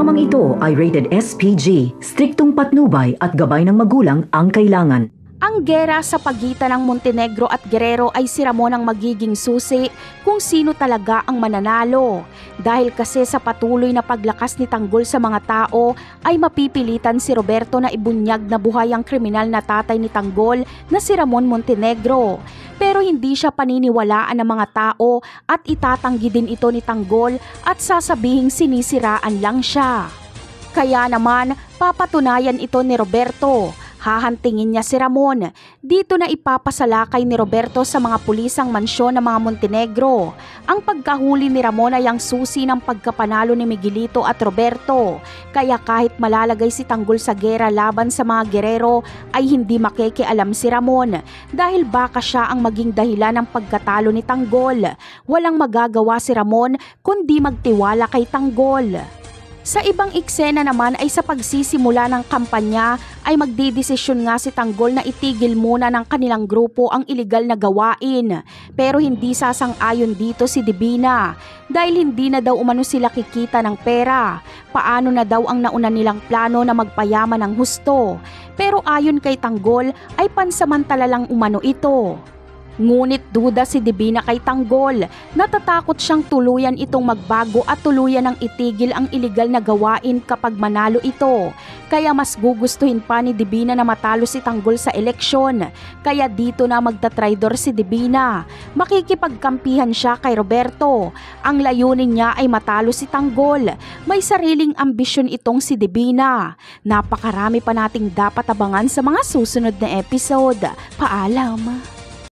Programang ito ay rated SPG, striktong patnubay at gabay ng magulang ang kailangan. Ang gera sa pagitan ng Montenegro at Guerrero ay si Ramon ang magiging susi kung sino talaga ang mananalo. Dahil kasi sa patuloy na paglakas ni Tanggol sa mga tao ay mapipilitan si Roberto na ibunyag na buhay ang kriminal na tatay ni Tanggol na si Ramon Montenegro. Pero hindi siya paniniwalaan ng mga tao at itatanggi din ito ni Tanggol at sasabihing sinisiraan lang siya. Kaya naman papatunayan ito ni Roberto. Hahantingin niya si Ramon. Dito na ipapasalakay ni Roberto sa mga pulisang mansyon ng mga Montenegro. Ang pagkahuli ni Ramon ay ang susi ng pagkapanalo ni Miguelito at Roberto. Kaya kahit malalagay si Tanggol sa gera laban sa mga Guerrero ay hindi makikialam si Ramon dahil baka siya ang maging dahilan ng pagkatalo ni Tanggol. Walang magagawa si Ramon kundi magtiwala kay Tanggol. Sa ibang eksena naman ay sa pagsisimula ng kampanya ay magdidesisyon nga si Tanggol na itigil muna ng kanilang grupo ang iligal na gawain. Pero hindi sasang-ayon dito si Divina dahil hindi na daw umano sila kikita ng pera. Paano na daw ang nauna nilang plano na magpayaman ng husto. Pero ayon kay Tanggol ay pansamantala lang umano ito. Ngunit duda si Divina kay Tanggol. Natatakot siyang tuluyan itong magbago at tuluyan ng itigil ang iligal na gawain kapag manalo ito. Kaya mas gugustuhin pa ni Divina na matalo si Tanggol sa eleksyon. Kaya dito na magtatraidor si Divina. Makikipagkampihan siya kay Roberto. Ang layunin niya ay matalo si Tanggol. May sariling ambisyon itong si Divina. Napakarami pa nating dapat abangan sa mga susunod na episode. Paalam!